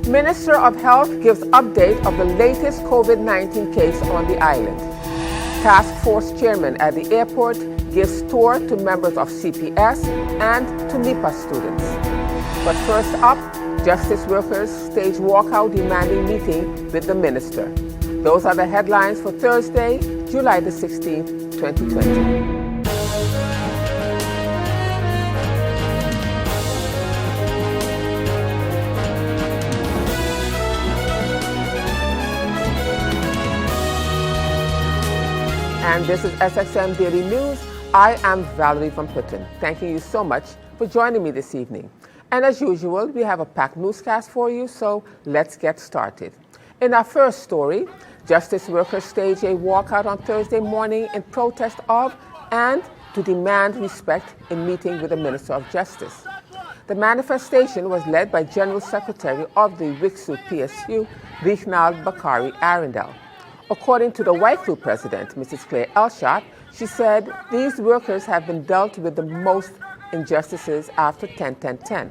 Minister of Health gives update of the latest COVID-19 case on the island. Task Force Chairman at the airport gives tour to members of CPS and to NIPA students. But first up, justice workers stage walkout demanding meeting with the minister. Those are the headlines for Thursday, July the 16th, 2020. And this is SXM Daily News. I am Valerie Van Putten. Thanking you so much for joining me this evening. And as usual, we have a packed newscast for you, so let's get started. In our first story, justice workers staged a walkout on Thursday morning in protest of and to demand respect in meeting with the Minister of Justice. The manifestation was led by General Secretary of the WICSU PSU, Reginald Bakari Arundel. According to the White Crew president, Mrs. Claire Elshot, she said these workers have been dealt with the most injustices after 10-10-10.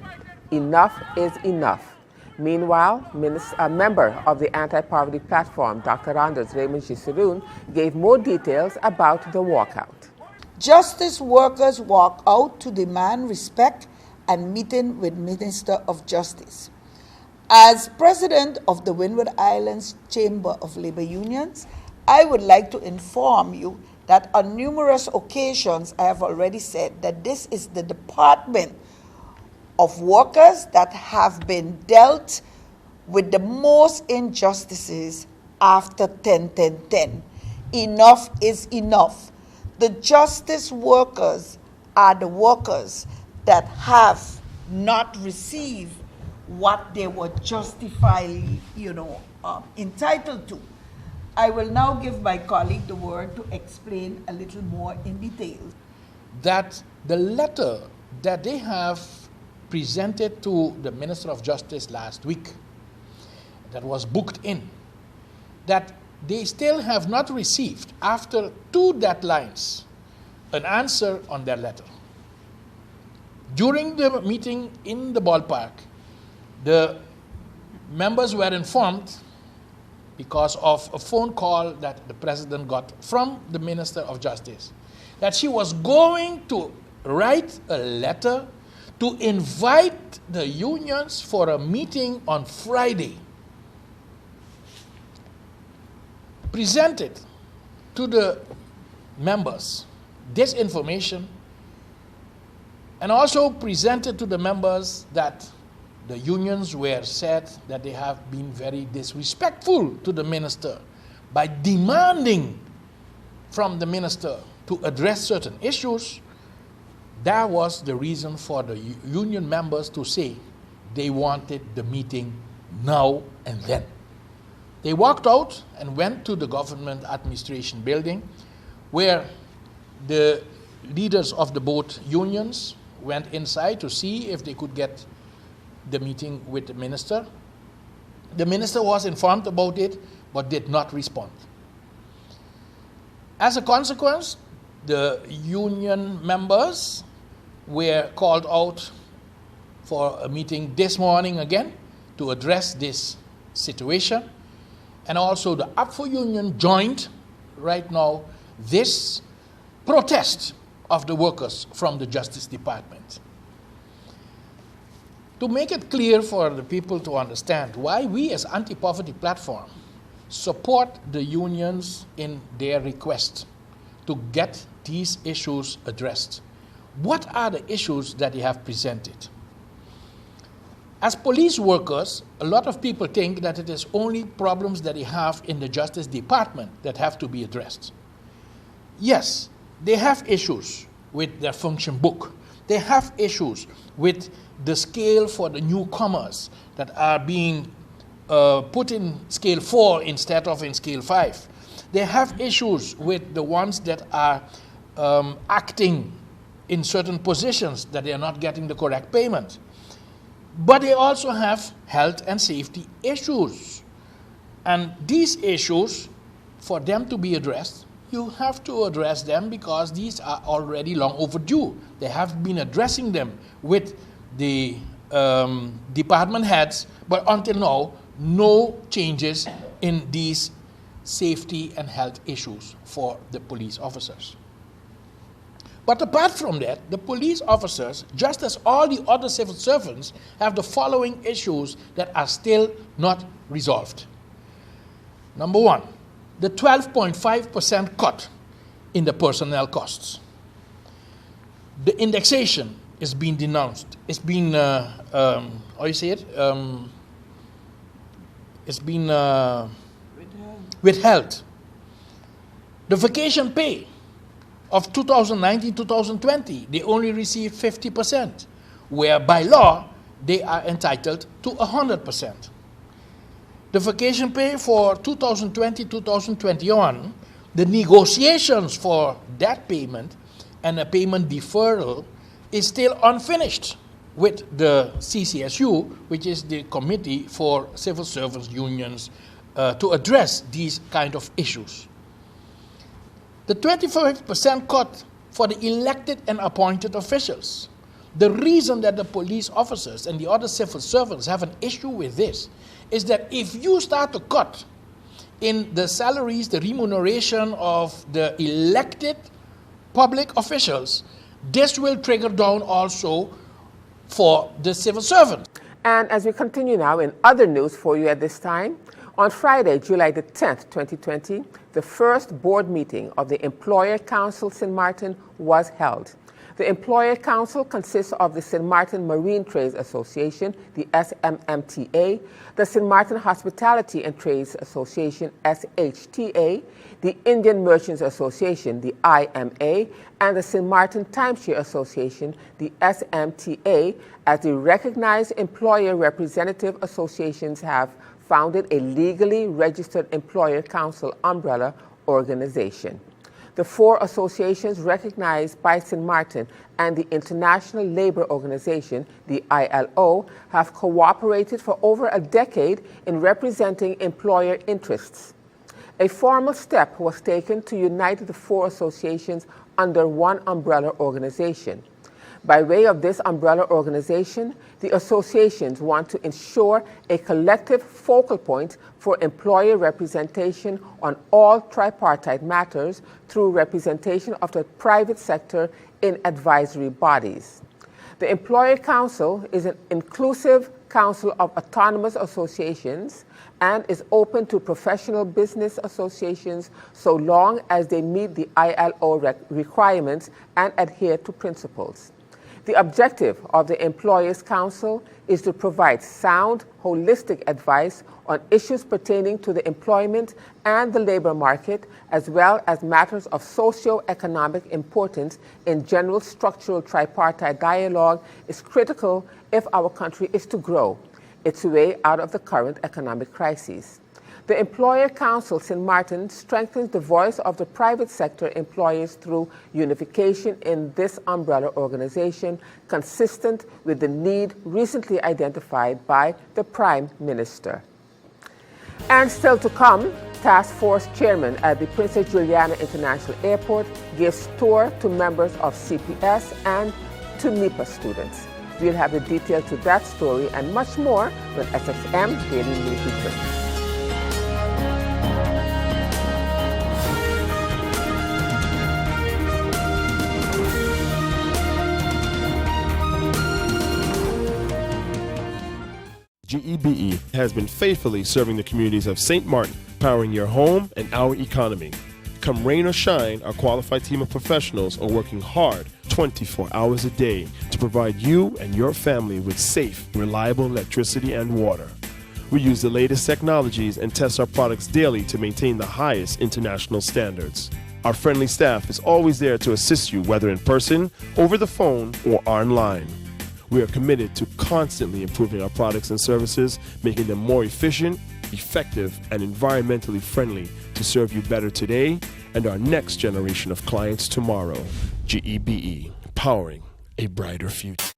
Enough is enough. Meanwhile, a member of the anti-poverty platform, Dr. Anders Raymond Giseroon, gave more details about the walkout. Justice workers walk out to demand respect and meeting with Minister of Justice. As president of the Windward Islands Chamber of Labor Unions, I would like to inform you that on numerous occasions I have already said that this is the department of workers that have been dealt with the most injustices after 10-10-10. Enough is enough. The justice workers are the workers that have not received what they were justifiably, entitled to. I will now give my colleague the word to explain a little more in detail. That the letter that they have presented to the Minister of Justice last week, that was booked in, that they still have not received, after 2 deadlines, an answer on their letter. During the meeting in the ballpark, the members were informed, because of a phone call that the president got from the Minister of Justice, that she was going to write a letter to invite the unions for a meeting on Friday, presented to the members this information, and also presented to the members that the unions were said that they have been very disrespectful to the minister by demanding from the minister to address certain issues. That was the reason for the union members to say they wanted the meeting now and then. They walked out and went to the government administration building, where the leaders of the both unions went inside to see if they could get the meeting with the minister. The minister was informed about it, but did not respond. As a consequence, the union members were called out for a meeting this morning again to address this situation. And also the UPFO union joined right now this protest of the workers from the Justice Department. To make it clear for the people to understand why we as Anti-Poverty Platform support the unions in their request to get these issues addressed. What are the issues that they have presented? As police workers, a lot of people think that it is only problems that they have in the Justice Department that have to be addressed. Yes, they have issues with their function book. They have issues with the scale for the newcomers that are being put in scale 4 instead of in scale 5. They have issues with the ones that are acting in certain positions that they are not getting the correct payment. But they also have health and safety issues. And these issues, for them to be addressed, you have to address them because these are already long overdue. They have been addressing them with the department heads, but until now, no changes in these safety and health issues for the police officers. But apart from that, the police officers, just as all the other civil servants, have the following issues that are still not resolved. Number one, the 12.5% cut in the personnel costs. The indexation is being denounced. It's been, how you say it? It's been withheld. The vacation pay of 2019-2020, they only received 50%, where by law, they are entitled to 100%. The vacation pay for 2020-2021, the negotiations for that payment and a payment deferral is still unfinished with the CCSU, which is the Committee for Civil Service Unions, to address these kind of issues. The 25% cut for the elected and appointed officials. The reason that the police officers and the other civil servants have an issue with this is that if you start to cut in the salaries, the remuneration of the elected public officials, this will trigger down also for the civil servants. And as we continue now in other news for you at this time, on Friday, July the 10th, 2020, the first board meeting of the Employer Council St. Martin was held. The Employer Council consists of the St. Martin Marine Trades Association, the SMMTA, the St. Martin Hospitality and Trades Association, SHTA, the Indian Merchants Association, the IMA, and the St. Martin Timeshare Association, the SMTA, as the recognized employer representative associations have founded a legally registered Employer Council umbrella organization. The four associations recognized by St. Martin and the International Labour Organization, the ILO, have cooperated for over a decade in representing employer interests. A formal step was taken to unite the four associations under one umbrella organization. By way of this umbrella organization, the associations want to ensure a collective focal point for employer representation on all tripartite matters through representation of the private sector in advisory bodies. The Employer Council is an inclusive council of autonomous associations and is open to professional business associations so long as they meet the ILO requirements and adhere to principles. The objective of the Employers' Council is to provide sound, holistic advice on issues pertaining to the employment and the labor market, as well as matters of socio-economic importance in general. Structural tripartite dialogue is critical if our country is to grow its way out of the current economic crisis. The Employer Council St. Martin strengthens the voice of the private sector employers through unification in this umbrella organization, consistent with the need recently identified by the Prime Minister. And still to come, Task Force Chairman at the Princess Juliana International Airport gives tour to members of CPS and to NEPA students. We'll have the detail to that story and much more when SXM Daily News returns. GEBE has been faithfully serving the communities of St. Martin, powering your home and our economy. Come rain or shine, our qualified team of professionals are working hard 24 hours a day to provide you and your family with safe, reliable electricity and water. We use the latest technologies and test our products daily to maintain the highest international standards. Our friendly staff is always there to assist you, whether in person, over the phone, or online. We are committed to constantly improving our products and services, making them more efficient, effective, and environmentally friendly to serve you better today and our next generation of clients tomorrow. GEBE, powering a brighter future.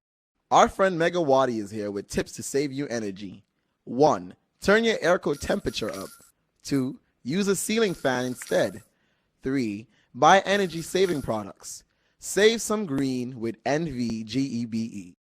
Our friend Megawati is here with tips to save you energy. 1. Turn your airco temperature up. 2. Use a ceiling fan instead. 3. Buy energy saving products. Save some green with NVGEBE.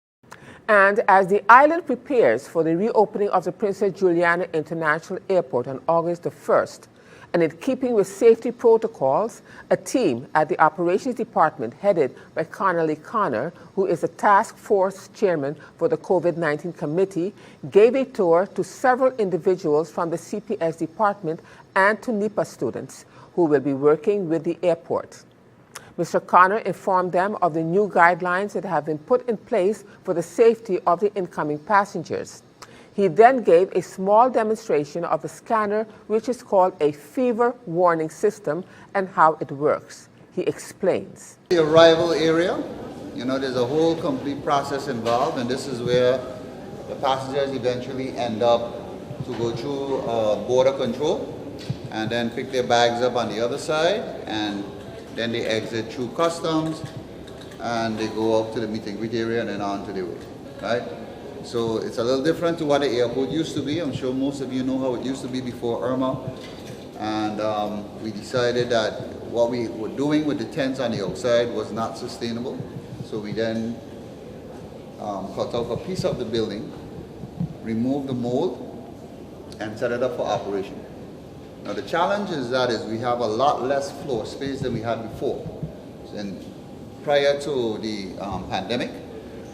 And as the island prepares for the reopening of the Princess Juliana International Airport on August the 1st, and in keeping with safety protocols, a team at the Operations Department headed by Connolly Connor, who is the task force chairman for the COVID-19 committee, gave a tour to several individuals from the CPS department and to NEPA students who will be working with the airport. Mr. Connor informed them of the new guidelines that have been put in place for the safety of the incoming passengers. He then gave a small demonstration of the scanner, which is called a fever warning system, and how it works. He explains. The arrival area, there's a whole complete process involved, and this is where the passengers eventually end up to go through border control and then pick their bags up on the other side, and then they exit through customs and they go up to the meet and greet area and then on to their way, right? So it's a little different to what the airport used to be. I'm sure most of you know how it used to be before Irma. And we decided that what we were doing with the tents on the outside was not sustainable. So we then cut off a piece of the building, removed the mold, and set it up for operation. Now the challenge is we have a lot less floor space than we had before. And prior to the pandemic,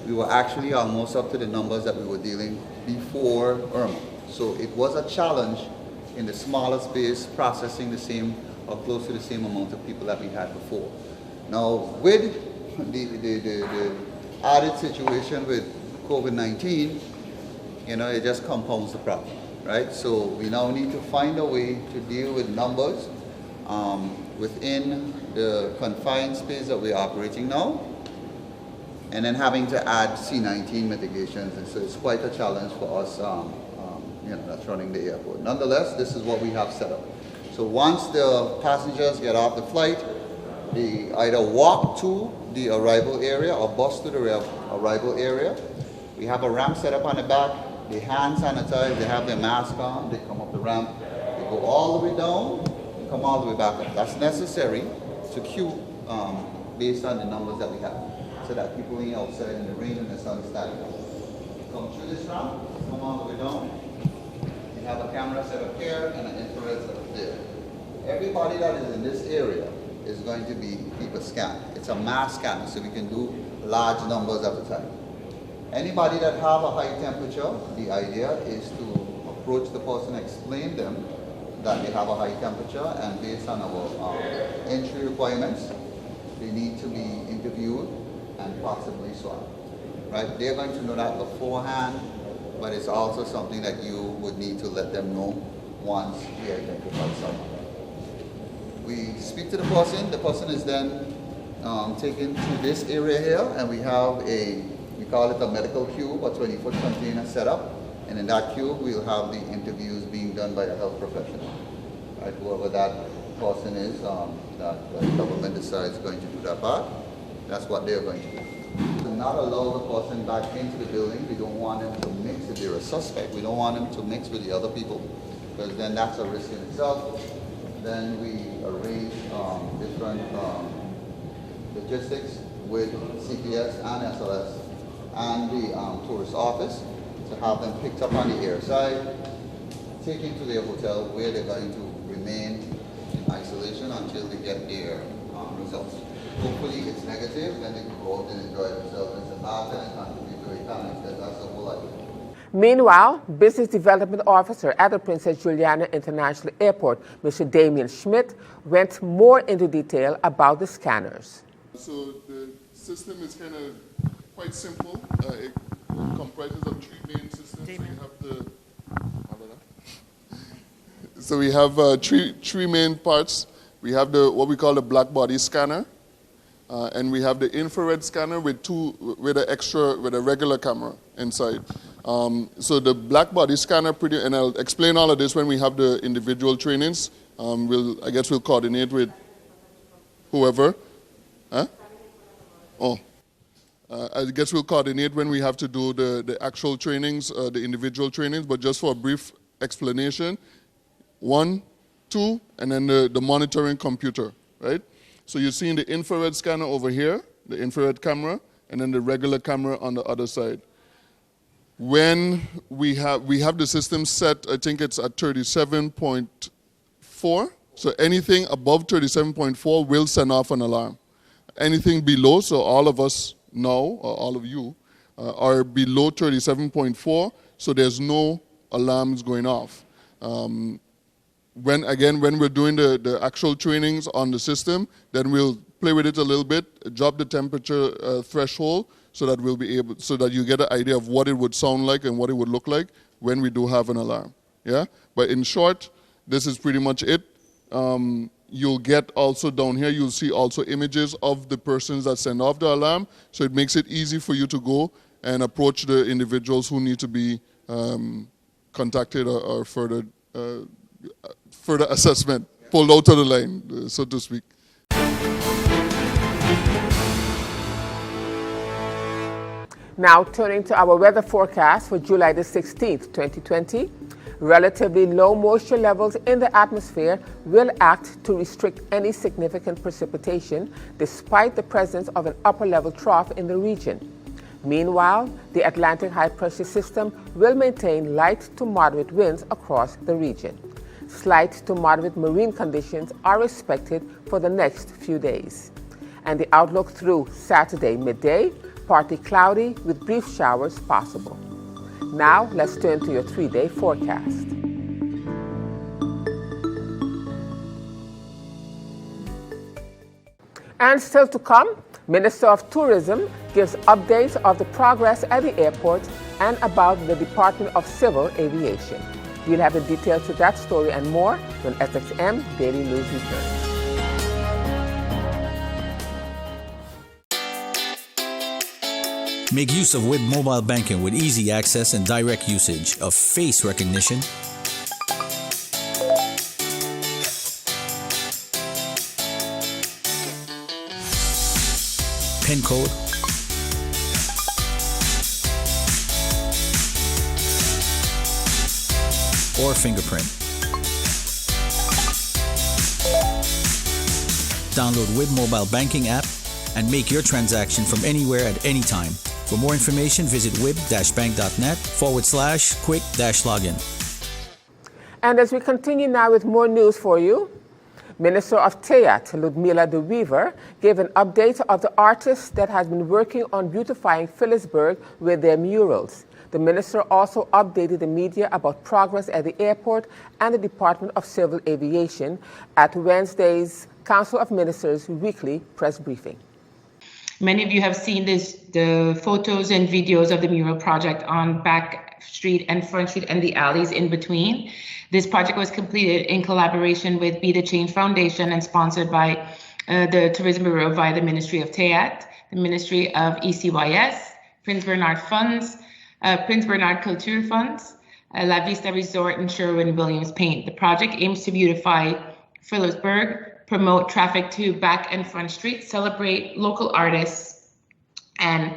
we were actually almost up to the numbers that we were dealing before Irma. So it was a challenge in the smaller space, processing the same or close to the same amount of people that we had before. Now with the added situation with COVID-19, it just compounds the problem. Right? So we now need to find a way to deal with numbers within the confined space that we're operating now, and then having to add C-19 mitigations. And so it's quite a challenge for us that's running the airport. Nonetheless, this is what we have set up. So once the passengers get off the flight, they either walk to the arrival area or bus to the arrival area. We have a ramp set up on the back. They hand sanitize, they have their mask on, they come up the ramp, they go all the way down, and come all the way back up. That's necessary to queue based on the numbers that we have, so that people being outside in the rain and the sun stand up. Come through this ramp, come all the way down. You have a camera set up here and an infrared set up there. Everybody that is in this area is going to be people scanned. It's a mass scanner, so we can do large numbers at a time. Anybody that have a high temperature, the idea is to approach the person, explain them that they have a high temperature, and based on our entry requirements, they need to be interviewed and possibly swabbed. Right? They're going to know that beforehand, but it's also something that you would need to let them know once we identify someone. We speak to the person is then taken to this area here, and we have we call it a medical cube, a 20-foot container set up, and in that cube we'll have the interviews being done by a health professional. Right? Whoever that person is that the government decides going to do that part, that's what they're going to do. Do not allow the person back into the building. We don't want them to mix if they're a suspect. We don't want them to mix with the other people, because then that's a risk in itself. Then we arrange different logistics with CPS and SLS and the tourist office to have them picked up on the air side, taken to their hotel where they're going to remain in isolation until they get their results. Hopefully it's negative, then they can go out and enjoy themselves in Samata and contribute to the economy, because that's the whole idea. Meanwhile, Business Development Officer at the Princess Juliana International Airport, Mr. Damien Schmidt, went more into detail about the scanners. So the system is kind of quite simple. It comprises of three main systems. So we have three main parts. We have what we call the black body scanner, and we have the infrared scanner with a regular camera inside. So the black body scanner, and I'll explain all of this when we have the individual trainings. I guess we'll coordinate with whoever. Huh? Oh. I guess we'll coordinate when we have to do the actual trainings, the individual trainings, but just for a brief explanation, 1, 2, and then the monitoring computer, right? So you're seeing the infrared scanner over here, the infrared camera, and then the regular camera on the other side. when we have the system set, I think it's at 37.4. So anything above 37.4 will send off an alarm. Anything below, so all of us now, or all of you, are below 37.4, so there's no alarms going off. When we're doing the actual trainings on the system, then we'll play with it a little bit, drop the temperature threshold, so that so that you get an idea of what it would sound like and what it would look like when we do have an alarm. Yeah. But in short, this is pretty much it. You'll get also down here, you'll see also images of the persons that send off the alarm, so it makes it easy for you to go and approach the individuals who need to be contacted or further assessment, pulled out of the line, so to speak. Now turning to our weather forecast for July the 16th, 2020. Relatively low moisture levels in the atmosphere will act to restrict any significant precipitation despite the presence of an upper-level trough in the region. Meanwhile, the Atlantic high-pressure system will maintain light to moderate winds across the region. Slight to moderate marine conditions are expected for the next few days. And the outlook through Saturday midday, partly cloudy with brief showers possible. Now, let's turn to your 3-day forecast. And still to come, Minister of Tourism gives updates of the progress at the airport and about the Department of Civil Aviation. You'll have the details to that story and more when SXM Daily News returns. Make use of WIB mobile banking with easy access and direct usage of face recognition, PIN code, or fingerprint. Download WIB mobile banking app and make your transaction from anywhere at any time. For more information, visit wib-bank.net/quick-login. And as we continue now with more news for you, Minister of TEAT, Ludmila de Wever, gave an update of the artists that has been working on beautifying Phillipsburg with their murals. The minister also updated the media about progress at the airport and the Department of Civil Aviation at Wednesday's Council of Ministers weekly press briefing. Many of you have seen the photos and videos of the mural project on Back Street and Front Street and the alleys in between. This project was completed in collaboration with Be the Change Foundation and sponsored by the Tourism Bureau via the Ministry of TEAT, the Ministry of ECYS, Prince Bernhard Funds, Prince Bernhard Culture Funds, La Vista Resort, and Sherwin-Williams Paint. The project aims to beautify Phillipsburg, promote traffic to Back and Front Street, celebrate local artists, and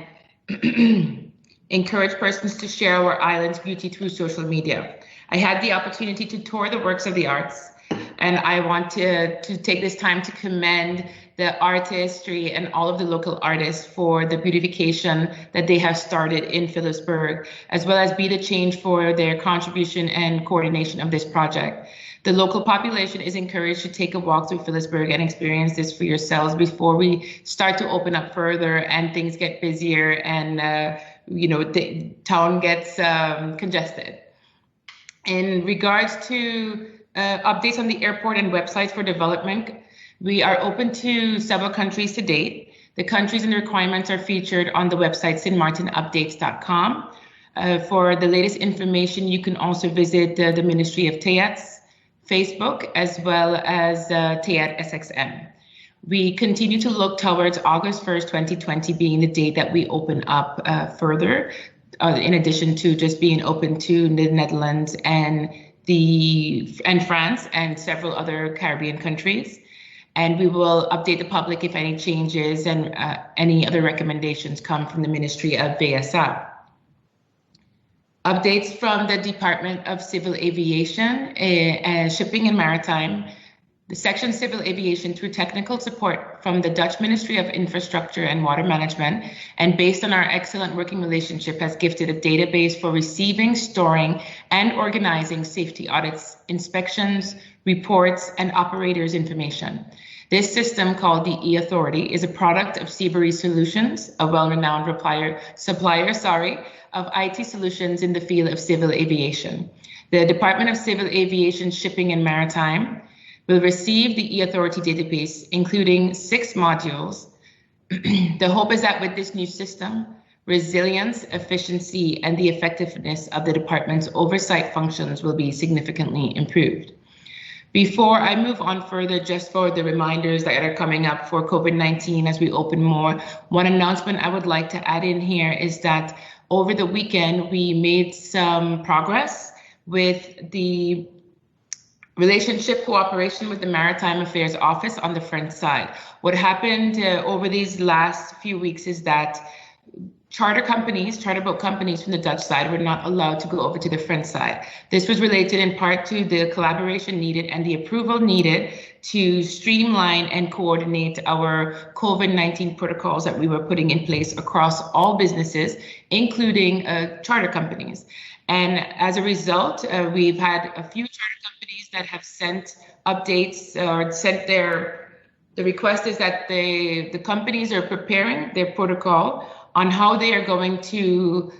encourage persons to share our island's beauty through social media. I had the opportunity to tour the works of the arts, and I want to take this time to commend the artistry and all of the local artists for the beautification that they have started in Phillipsburg, as well as Be the Change for their contribution and coordination of this project. The local population is encouraged to take a walk through Phillipsburg and experience this for yourselves before we start to open up further and things get busier and the town gets congested. In regards to updates on the airport and websites for development, we are open to several countries to date. The countries and requirements are featured on the website stmartinupdates.com. For the latest information, you can also visit the Ministry of TEAT's Facebook, as well as TEAT SXM. We continue to look towards August 1st, 2020 being the date that we open up further, in addition to just being open to the Netherlands and France and several other Caribbean countries. And we will update the public if any changes and any other recommendations come from the Ministry of VSA. Updates from the Department of Civil Aviation, Shipping and Maritime. the Section Civil Aviation through technical support from the Dutch Ministry of Infrastructure and Water Management, and based on our excellent working relationship, has gifted a database for receiving, storing, and organizing safety audits, inspections, reports, and operators' information. This system, called the e-Authority, is a product of Seabury Solutions, a well-renowned supplier of IT solutions in the field of civil aviation. The Department of Civil Aviation, Shipping and Maritime will receive the e-Authority database, including 6 modules. The hope is that with this new system, resilience, efficiency, and the effectiveness of the department's oversight functions will be significantly improved. Before I move on further, just for the reminders that are coming up for COVID-19 as we open more, one announcement I would like to add in here is that over the weekend, we made some progress with the relationship cooperation with the Maritime Affairs Office on the French side. What happened over these last few weeks is that charter boat companies from the Dutch side were not allowed to go over to the French side. This was related in part to the collaboration needed and the approval needed to streamline and coordinate our COVID-19 protocols that we were putting in place across all businesses, including charter companies. And as a result, we've had a few charter companies that have sent updates or sent the request is that the companies are preparing their protocol on how they are going to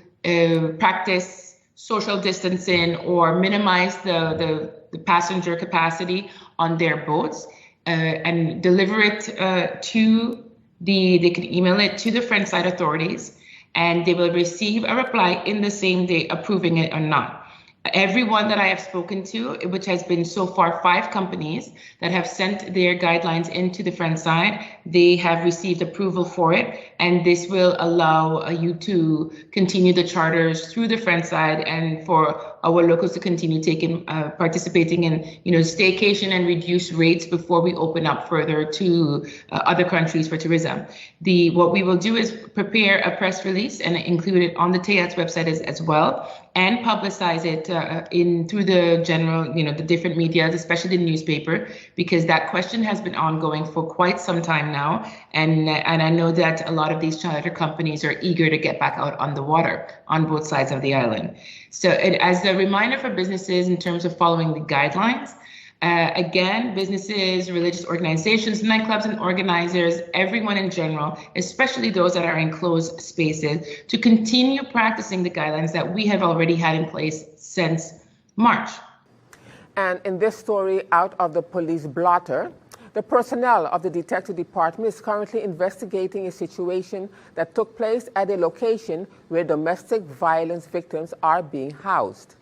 practice social distancing or minimize the passenger capacity on their boats and deliver it they can email it to the French side authorities, and they will receive a reply in the same day approving it or not. Everyone that I have spoken to, which has been so far 5 companies that have sent their guidelines into the French side, they have received approval for it, and this will allow you to continue the charters through the French side and for our locals to continue participating in staycation and reduced rates before we open up further to other countries for tourism. What we will do is prepare a press release and include it on the TEAT's website as well, and publicize it through the general, the different media, especially the newspaper, because that question has been ongoing for quite some time now. And I know that a lot of these charter companies are eager to get back out on the water on both sides of the island. So as a reminder for businesses in terms of following the guidelines, again, businesses, religious organizations, nightclubs and organizers, everyone in general, especially those that are in closed spaces, to continue practicing the guidelines that we have already had in place since March. And in this story out of the police blotter, the personnel of the detective department is currently investigating a situation that took place at a location where domestic violence victims are being housed.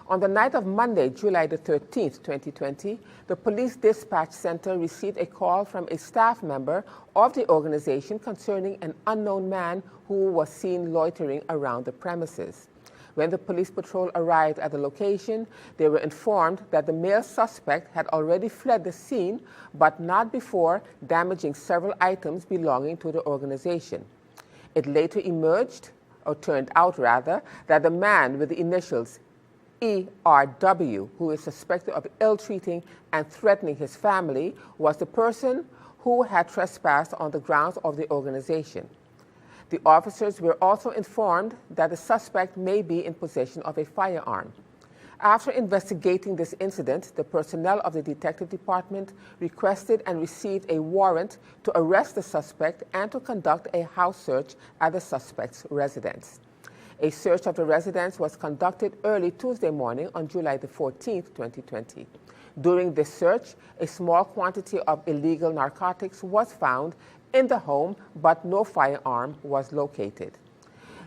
On the night of Monday, July the 13th, 2020, the Police Dispatch Center received a call from a staff member of the organization concerning an unknown man who was seen loitering around the premises. When the police patrol arrived at the location, they were informed that the male suspect had already fled the scene, but not before damaging several items belonging to the organization. It later turned out that the man with the initials ERW, who is suspected of ill-treating and threatening his family, was the person who had trespassed on the grounds of the organization. The officers were also informed that the suspect may be in possession of a firearm. After investigating this incident, the personnel of the detective department requested and received a warrant to arrest the suspect and to conduct a house search at the suspect's residence. A search of the residence was conducted early Tuesday morning on July the 14th, 2020. During this search, a small quantity of illegal narcotics was found in the home, but no firearm was located.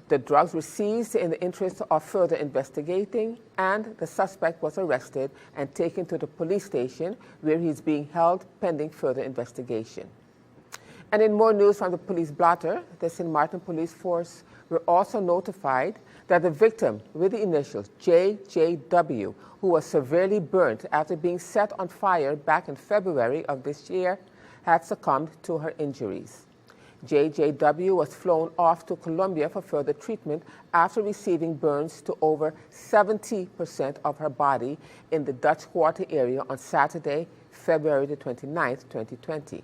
The drugs were seized in the interest of further investigating, and the suspect was arrested and taken to the police station, where he is being held pending further investigation. And in more news from the police blotter, the St. Martin Police Force were also notified that the victim with the initials JJW, who was severely burnt after being set on fire back in February of this year, had succumbed to her injuries. JJW was flown off to Colombia for further treatment after receiving burns to over 70% of her body in the Dutch Quarter area on Saturday, February the 29th, 2020.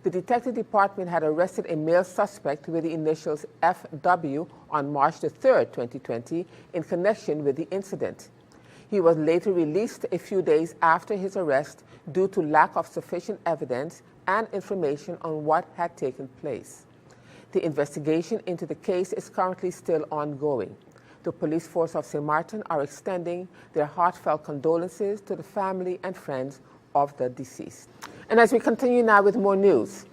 The detective department had arrested a male suspect with the initials FW on March the 3rd, 2020, in connection with the incident. He was later released a few days after his arrest due to lack of sufficient evidence and information on what had taken place. The investigation into the case is currently still ongoing. The police force of St. Martin are extending their heartfelt condolences to the family and friends of the deceased. And as we continue now with more news,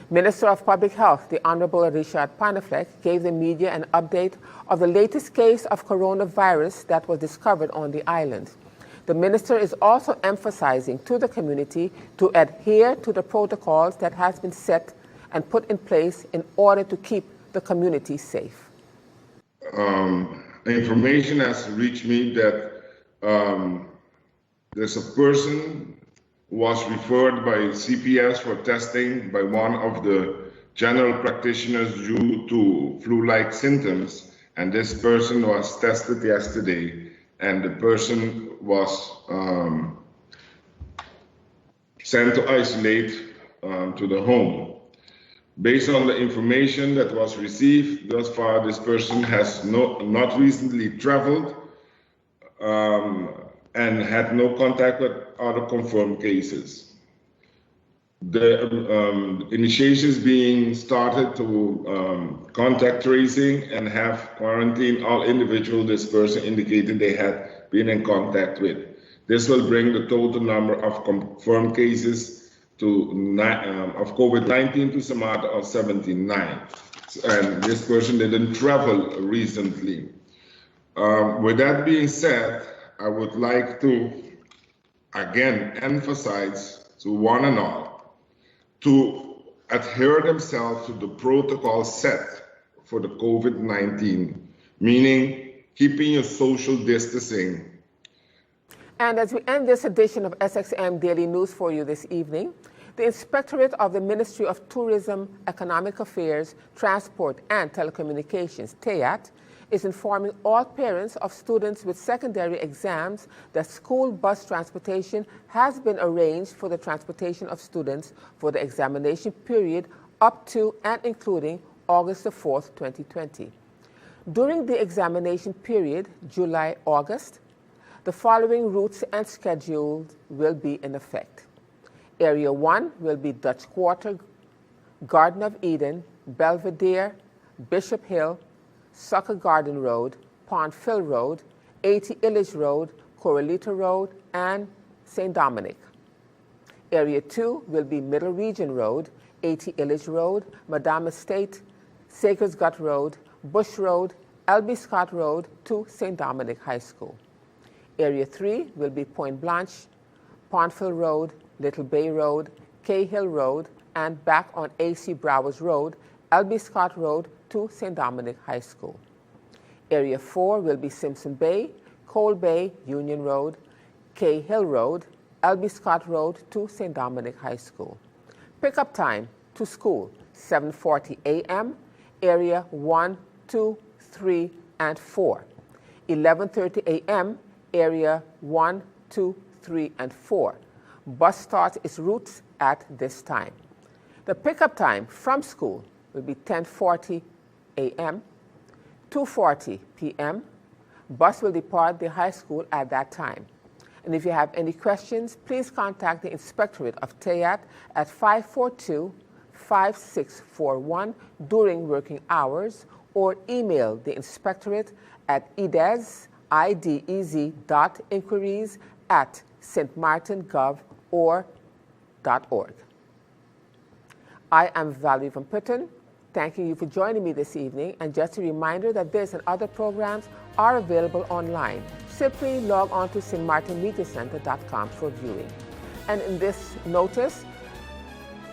Minister of Public Health, the Honorable Richard Panafleck, gave the media an update of the latest case of coronavirus that was discovered on the island. The minister is also emphasizing to the community to adhere to the protocols that has been set and put in place in order to keep the community safe. Information has reached me that there's a person who was referred by CPS for testing by one of the general practitioners due to flu-like symptoms, and this person was tested yesterday, and the person was sent to isolate to the home. Based on the information that was received thus far, this person has not recently traveled and had no contact with other confirmed cases. The initiations being started to contact tracing and have quarantined all individuals this person indicated they had been in contact with. This will bring the total number of confirmed cases to of COVID-19 to Samata of 79. And this person didn't travel recently. With that being said, I would like to again emphasize to one and all to adhere themselves to the protocol set for the COVID-19, meaning keeping your social distancing. And as we end this edition of SXM Daily News for you this evening, the Inspectorate of the Ministry of Tourism, Economic Affairs, Transport and Telecommunications, TEAT, is informing all parents of students with secondary exams that school bus transportation has been arranged for the transportation of students for the examination period up to and including August the 4th, 2020. During the examination period, July-August, the following routes and schedules will be in effect. Area 1 will be Dutch Quarter, Garden of Eden, Belvedere, Bishop Hill, Sucker Garden Road, Pondfill Road, 80 Illich Road, Corralito Road, and St. Dominic. Area 2 will be Middle Region Road, 80 Illich Road, Madame Estate, Sacred's Gut Road, Bush Road, L.B. Scott Road to St. Dominic High School. Area 3 will be Point Blanche, Pondfill Road, Little Bay Road, Cahill Road, and back on A.C. Browers Road, L.B. Scott Road to St. Dominic High School. Area 4 will be Simpson Bay, Coal Bay, Union Road, Cahill Road, L.B. Scott Road to St. Dominic High School. Pickup time to school, 7:40 a.m., Area 1, 2, 3, and 4. 11:30 a.m., Area 1, 2, 3, and 4. Bus start its routes at this time. The pickup time from school will be 10:40 a.m., 2:40 p.m. Bus will depart the high school at that time. And if you have any questions, please contact the Inspectorate of TEAT at 542-5641 during working hours, or email the Inspectorate at idez.inquiries@stmartingov.org. I am Valerie Van Putten, thanking you for joining me this evening, and just a reminder that this and other programs are available online. Simply log on to stmartinmediacenter.com for viewing. And in this notice,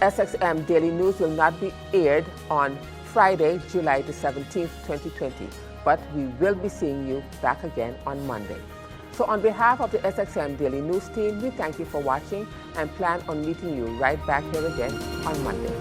SXM Daily News will not be aired on Friday, July the 17th, 2020, but we will be seeing you back again on Monday. So on behalf of the SXM Daily News team, we thank you for watching and plan on meeting you right back here again on Monday.